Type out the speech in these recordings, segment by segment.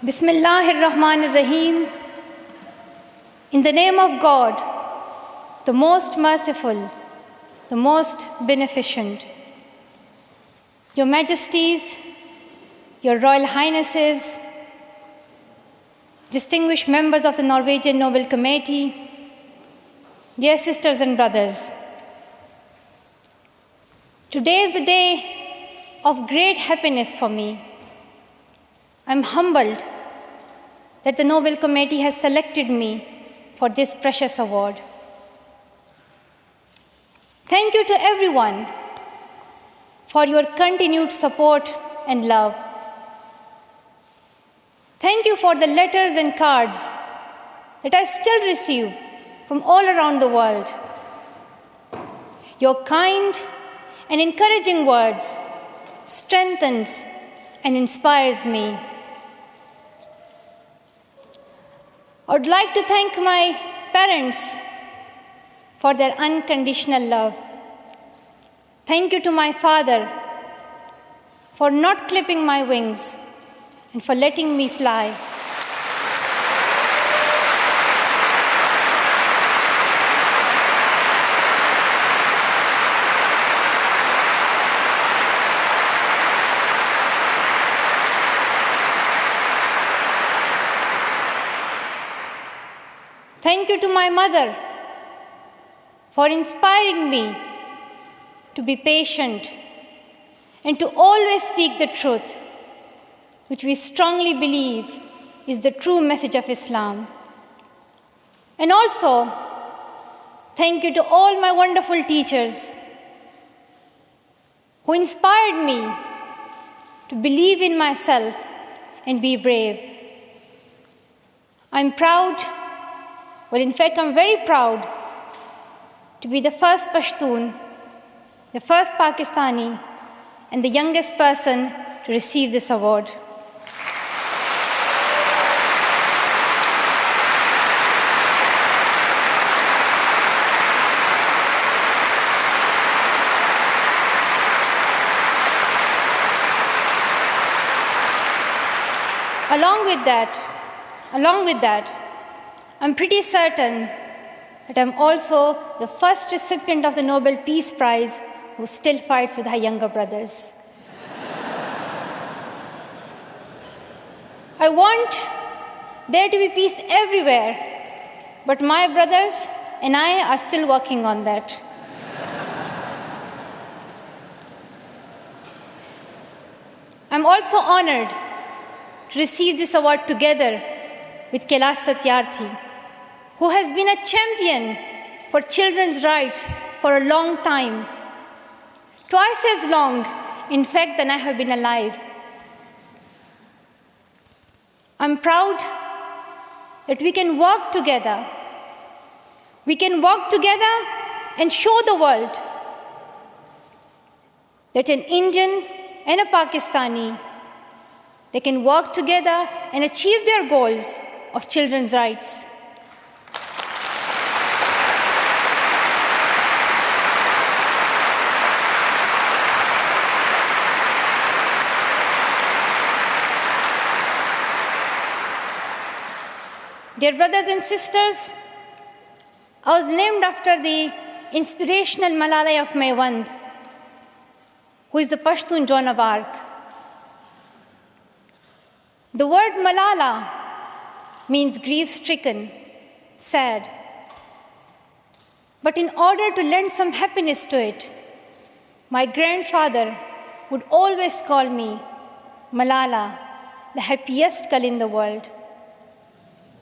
Bismillahir-Rahmanir-Rahim. In the name of God, the most merciful, the most beneficent. Your Majesties, Your Royal Highnesses, distinguished members of the Norwegian Nobel Committee, dear sisters and brothers, today is a day of great happiness for me. I'm humbled that the Nobel Committee has selected me for this precious award. Thank you to everyone for your continued support and love. Thank you for the letters and cards that I still receive from all around the world. Your kind and encouraging words strengthens and inspires me. I would like to thank my parents for their unconditional love. Thank you to my father for not clipping my wings and for letting me fly. Thank you to my mother for inspiring me to be patient and to always speak the truth, which we strongly believe is the true message of Islam. And also, thank you to all my wonderful teachers who inspired me to believe in myself and be brave. I'm proud. Well, in fact, I'm very proud to be the first Pashtun, the first Pakistani, and the youngest person to receive this award. Along with that, I'm pretty certain that I'm also the first recipient of the Nobel Peace Prize who still fights with her younger brothers. I want there to be peace everywhere, but my brothers and I are still working on that. I'm also honored to receive this award together with Kailash Satyarthi, who has been a champion for children's rights for a long time, twice as long, in fact, than I have been alive. I'm proud that we can work together. We can work together and show the world that an Indian and a Pakistani, they can work together and achieve their goals of children's rights. Dear brothers and sisters, I was named after the inspirational Malala of Maiwand, who is the Pashtun Joan of Arc. The word Malala means grief-stricken, sad. But in order to lend some happiness to it, my grandfather would always call me Malala, the happiest girl in the world.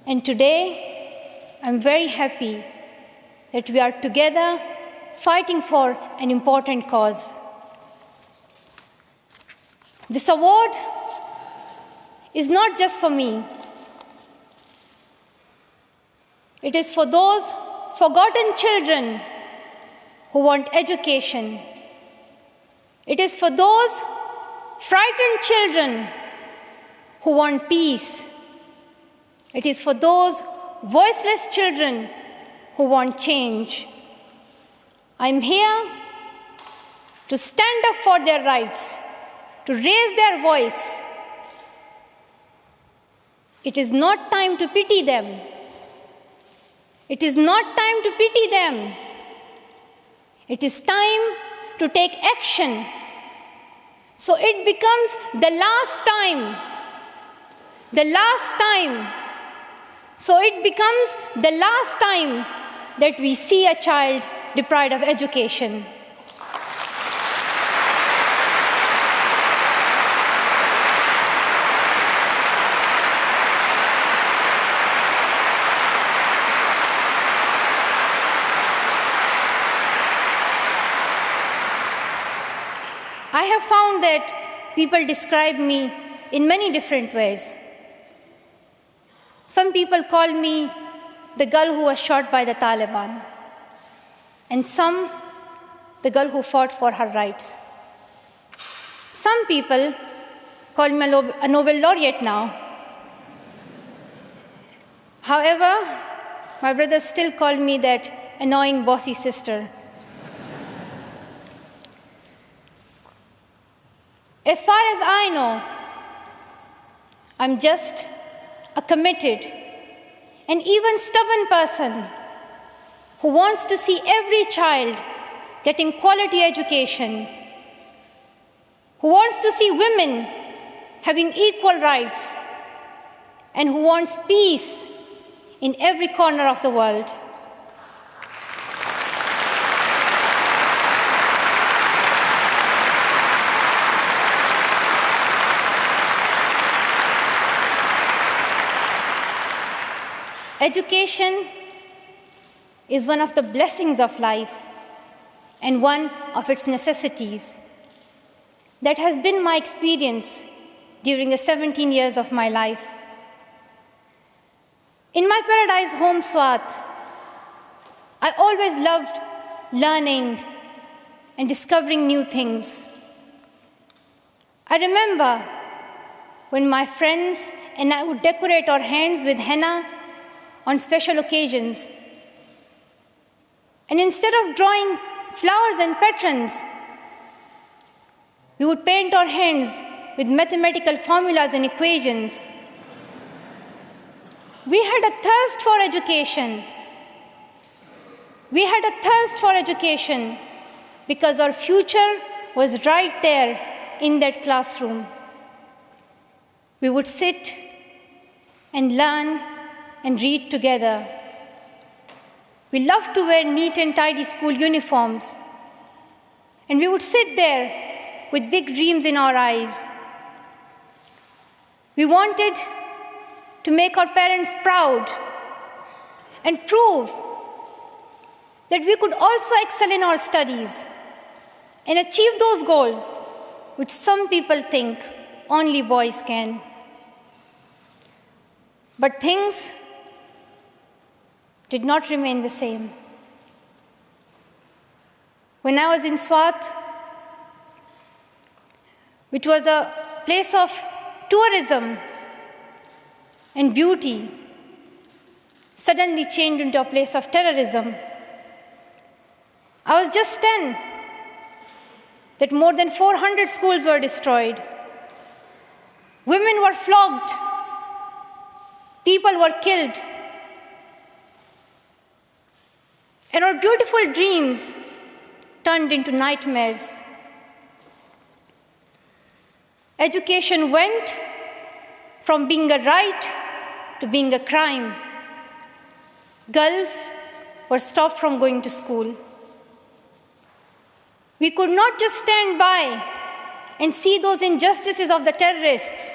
And today, I'm very happy that we are together fighting for an important cause. This award is not just for me. It is for those forgotten children who want education. It is for those frightened children who want peace. It is for those voiceless children who want change. I'm here to stand up for their rights, to raise their voice, It is not time to pity them. It is not time to pity them. It is time to take action. So it becomes the last time. The last time. So it becomes the last time that we see a child deprived of education. I have found that people describe me in many different ways. Some people call me the girl who was shot by the Taliban, and some the girl who fought for her rights. Some people call me a Nobel laureate now. However, my brothers still call me that annoying bossy sister. As far as I know, I'm just a committed and even stubborn person who wants to see every child getting quality education, who wants to see women having equal rights, and who wants peace in every corner of the world. Education is one of the blessings of life and one of its necessities. That has been my experience during the 17 years of my life. In my paradise home, Swat, I always loved learning and discovering new things. I remember when my friends and I would decorate our hands with henna on special occasions. And instead of drawing flowers and patrons, we would paint our hands with mathematical formulas and equations. We had a thirst for education. We had a thirst for education because our future was right there in that classroom. We would sit and learn and read together. We loved to wear neat and tidy school uniforms. And we would sit there with big dreams in our eyes. We wanted to make our parents proud and prove that we could also excel in our studies and achieve those goals which some people think only boys can. But things did not remain the same. When I was in Swat, which was a place of tourism and beauty, suddenly changed into a place of terrorism. I was just 10, that more than 400 schools were destroyed. Women were flogged. People were killed. And our beautiful dreams turned into nightmares. Education went from being a right to being a crime. Girls were stopped from going to school. We could not just stand by and see those injustices of the terrorists,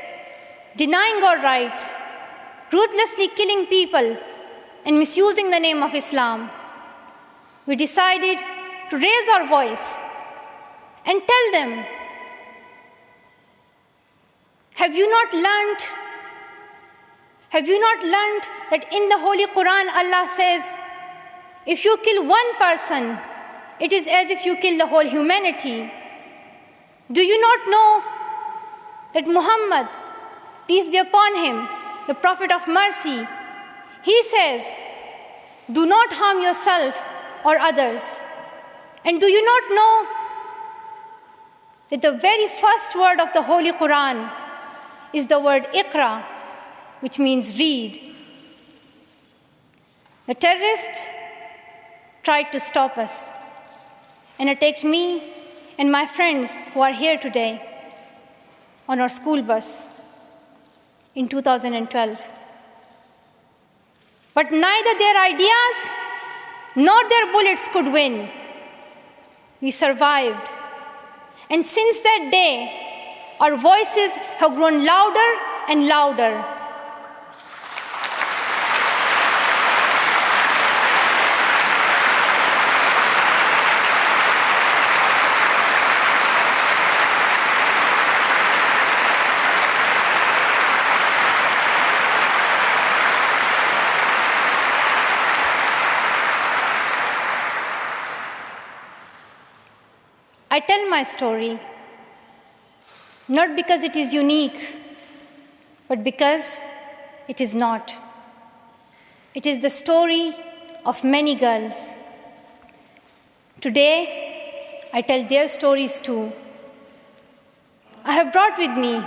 denying our rights, ruthlessly killing people, and misusing the name of Islam. We decided to raise our voice and tell them, have you not learned that in the Holy Quran Allah says, if you kill one person, it is as if you kill the whole humanity? Do you not know that Muhammad, peace be upon him, the Prophet of mercy, he says, do not harm yourself or others. And do you not know that the very first word of the Holy Quran is the word Iqra, which means read. The terrorists tried to stop us and attacked me and my friends who are here today on our school bus in 2012. But neither their ideas nor their bullets could win. We survived. And since that day, our voices have grown louder and louder. I tell my story, not because it is unique, but because it is not. It is the story of many girls. Today, I tell their stories too. I have brought with me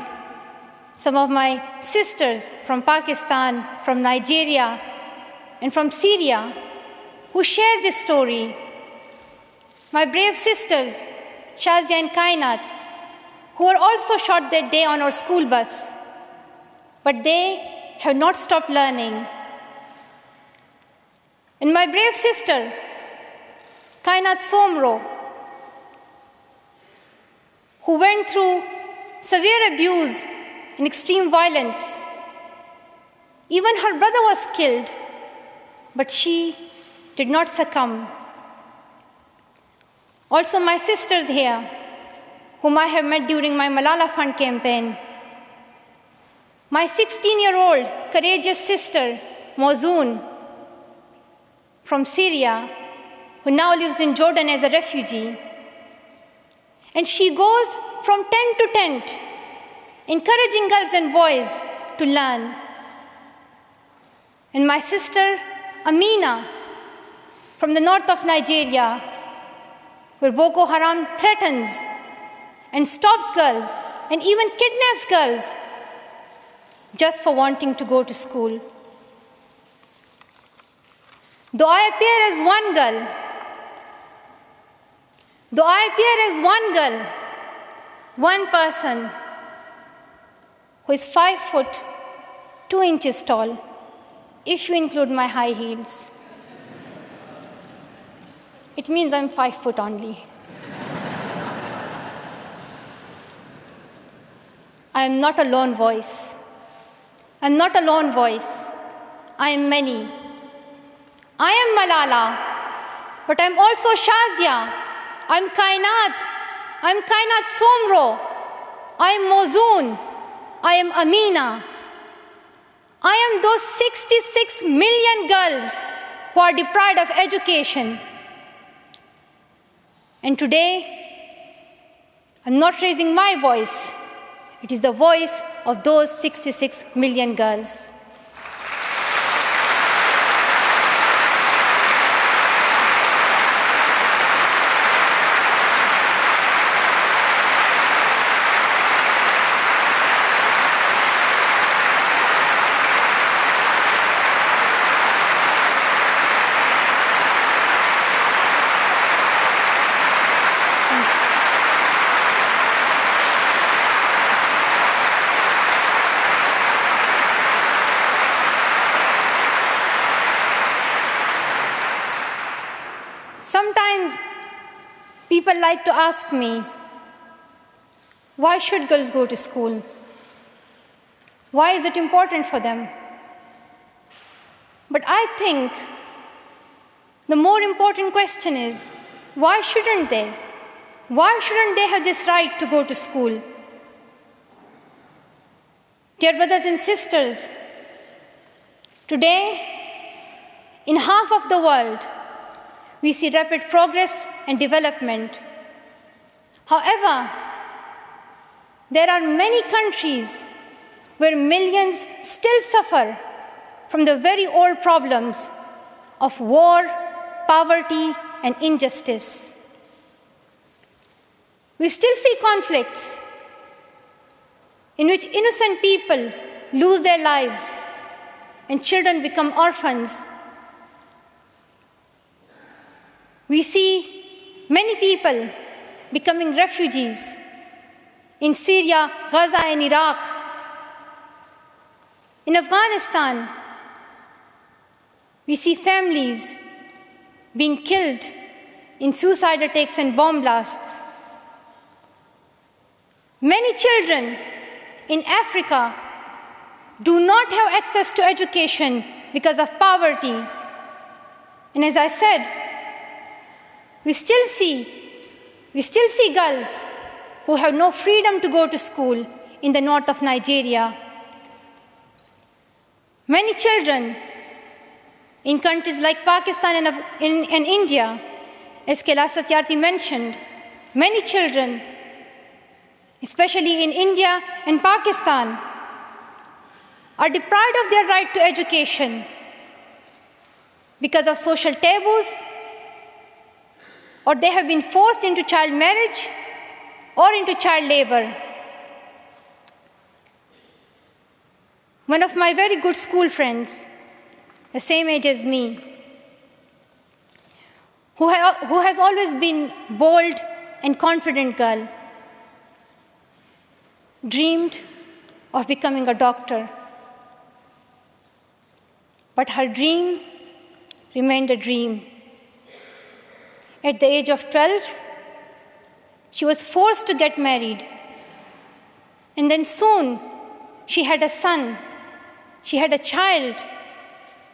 some of my sisters from Pakistan, from Nigeria, and from Syria who share this story. My brave sisters, Shazia and Kainat, who were also shot that day on our school bus. But they have not stopped learning. And my brave sister, Kainat Somro, who went through severe abuse and extreme violence. Even her brother was killed, but she did not succumb. Also my sisters here, whom I have met during my Malala Fund campaign. My 16-year-old courageous sister, Mozoon, from Syria, who now lives in Jordan as a refugee. And she goes from tent to tent, encouraging girls and boys to learn. And my sister, Amina, from the north of Nigeria, where Boko Haram threatens and stops girls and even kidnaps girls just for wanting to go to school. Though I appear as one girl, one person who is 5 foot 2 inches tall, if you include my high heels, it means I'm 5 foot only. I am not a lone voice. I'm not a lone voice. I am many. I am Malala, but I'm also Shazia. I'm Kainat. I'm Kainat Somro. I am Mozoon. I am Amina. I am those 66 million girls who are deprived of education. And today, I'm not raising my voice. It is the voice of those 66 million girls. Sometimes people like to ask me, why should girls go to school? Why is it important for them? But I think the more important question is, why shouldn't they? Why shouldn't they have this right to go to school? Dear brothers and sisters, today, in half of the world, we see rapid progress and development. However, there are many countries where millions still suffer from the very old problems of war, poverty, and injustice. We still see conflicts in which innocent people lose their lives and children become orphans. We see many people becoming refugees in Syria, Gaza, and Iraq. In Afghanistan, we see families being killed in suicide attacks and bomb blasts. Many children in Africa do not have access to education because of poverty. And as I said, we still see girls who have no freedom to go to school in the north of Nigeria. Many children in countries like Pakistan and India, as Kailash Satyarthi mentioned, many children, especially in India and Pakistan, are deprived of their right to education because of social taboos, or they have been forced into child marriage or into child labor. One of my very good school friends, the same age as me, who has always been bold and confident girl, dreamed of becoming a doctor. But her dream remained a dream. At the age of 12, she was forced to get married. And then soon, she had a son. She had a child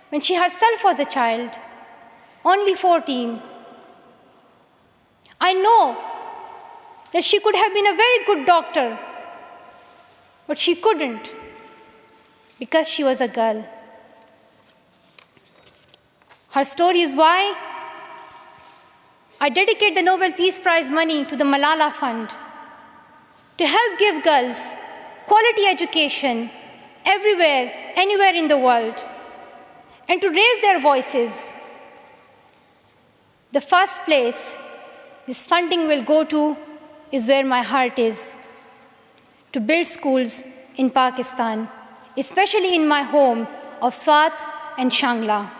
when she herself was a child, only 14. I know that she could have been a very good doctor, but she couldn't because she was a girl. Her story is why I dedicate the Nobel Peace Prize money to the Malala Fund to help give girls quality education everywhere, anywhere in the world, and to raise their voices. The first place this funding will go to is where my heart is, to build schools in Pakistan, especially in my home of Swat and Shangla.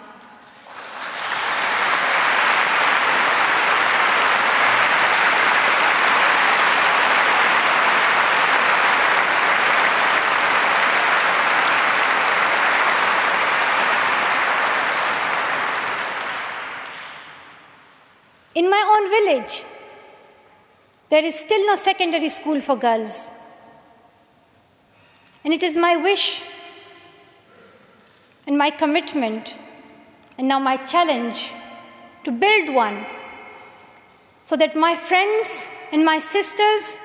In my own village, there is still no secondary school for girls. And it is my wish and my commitment, and now my challenge, to build one so that my friends and my sisters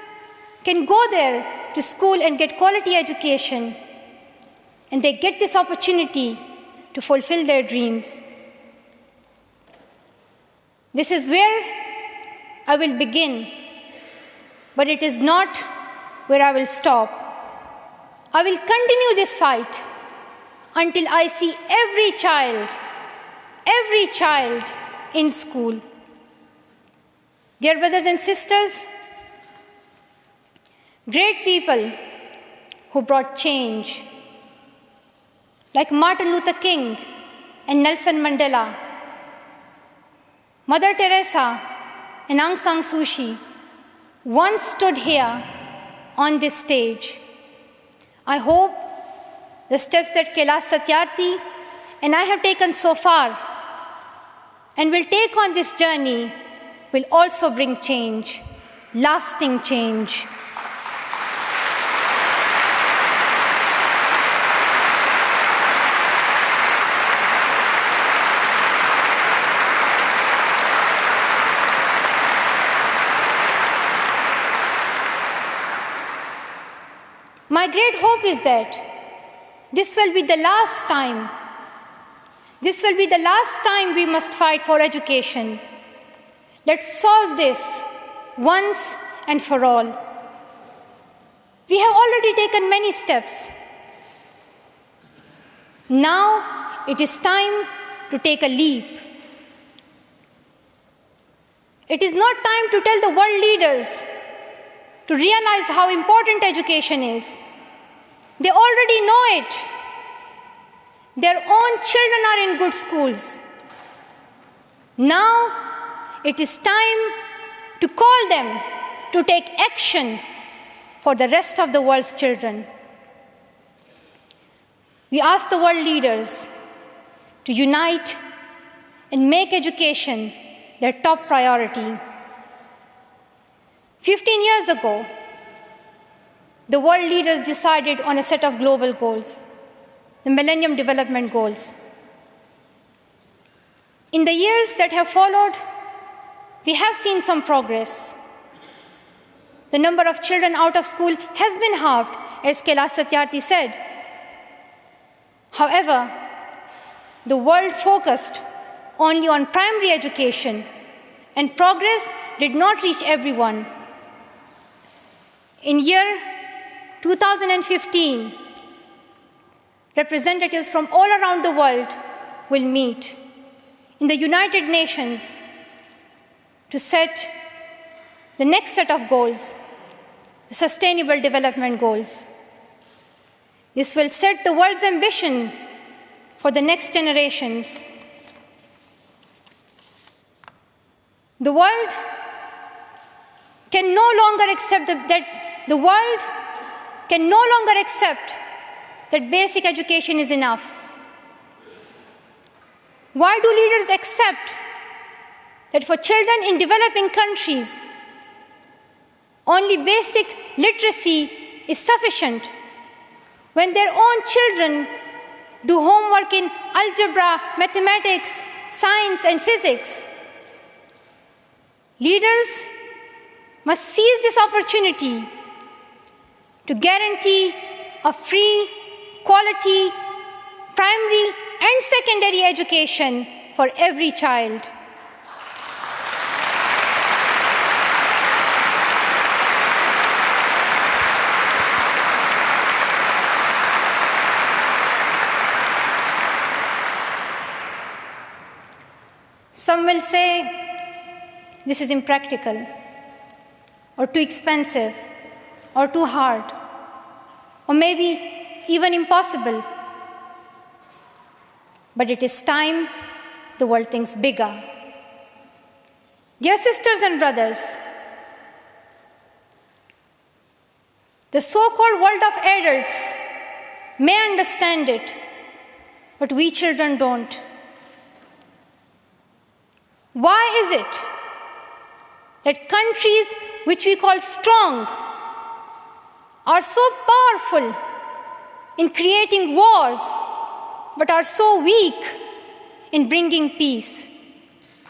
can go there to school and get quality education, and they get this opportunity to fulfill their dreams. This is where I will begin, but it is not where I will stop. I will continue this fight until I see every child in school. Dear brothers and sisters, great people who brought change, like Martin Luther King and Nelson Mandela, Mother Teresa and Aung San Suu Kyi, once stood here on this stage. I hope the steps that Kailash Satyarthi and I have taken so far and will take on this journey will also bring change, lasting change. My great hope is that this will be the last time. This will be the last time we must fight for education. Let's solve this once and for all. We have already taken many steps. Now it is time to take a leap. It is not time to tell the world leaders to realize how important education is. They already know it. Their own children are in good schools. Now it is time to call them to take action for the rest of the world's children. We ask the world leaders to unite and make education their top priority. 15 years ago, the world leaders decided on a set of global goals, the Millennium Development Goals. In the years that have followed, we have seen some progress. The number of children out of school has been halved, as Kailash Satyarthi said. However, the world focused only on primary education, and progress did not reach everyone. In year 2015, representatives from all around the world will meet in the United Nations to set the next set of goals, the Sustainable Development Goals. This will set the world's ambition for the next generations. The world can no longer accept that basic education is enough. Why do leaders accept that for children in developing countries, only basic literacy is sufficient when their own children do homework in algebra, mathematics, science, and physics? Leaders must seize this opportunity to guarantee a free, quality, primary and secondary education for every child. Some will say this is impractical, or too expensive, or too hard, or maybe even impossible. But it is time the world thinks bigger. Dear sisters and brothers, the so-called world of adults may understand it, but we children don't. Why is it that countries which we call strong are so powerful in creating wars, but are so weak in bringing peace?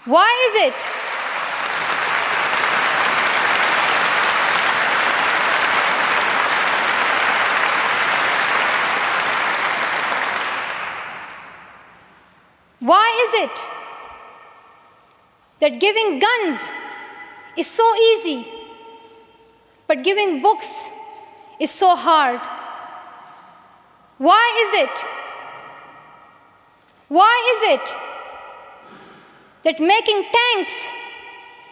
Why is it? Why is it that giving guns is so easy, but giving books is so hard? Why is it? Why is it that making tanks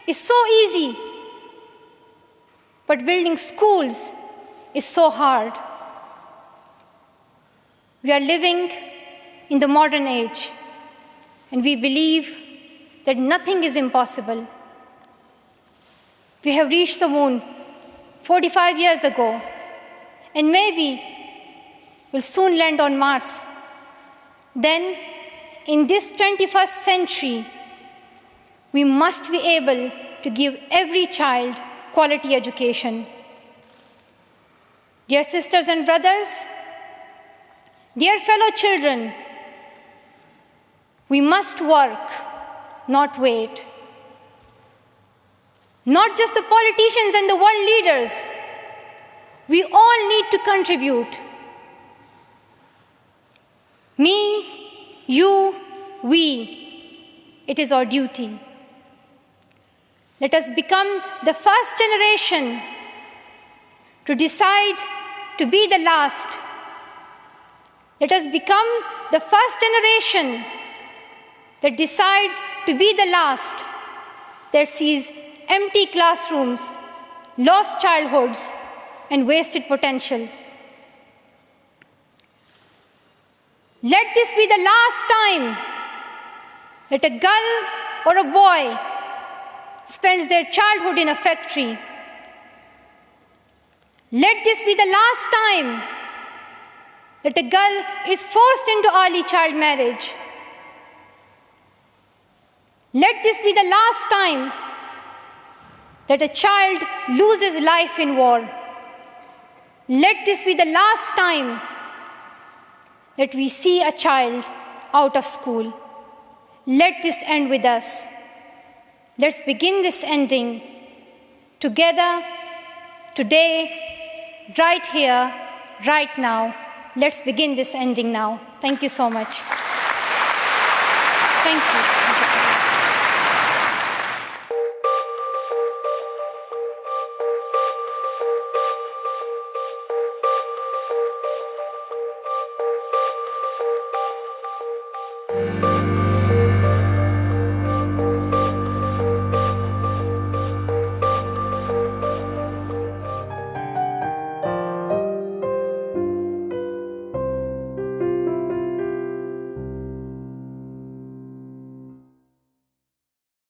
is so easy, but building schools is so hard? We are living in the modern age, and we believe that nothing is impossible. We have reached the moon 45 years ago, and maybe we'll soon land on Mars. Then, in this 21st century, we must be able to give every child quality education. Dear sisters and brothers, dear fellow children, we must work, not wait. Not just the politicians and the world leaders. We all need to contribute. Me, you, we. It is our duty. Let us become the first generation to decide to be the last. Let us become the first generation that decides to be the last, that sees empty classrooms, lost childhoods, and wasted potentials. Let this be the last time that a girl or a boy spends their childhood in a factory. Let this be the last time that a girl is forced into early child marriage. Let this be the last time that a child loses life in war. Let this be the last time that we see a child out of school. Let this end with us. Let's begin this ending together, today, right here, right now. Let's begin this ending now. Thank you so much. Thank you.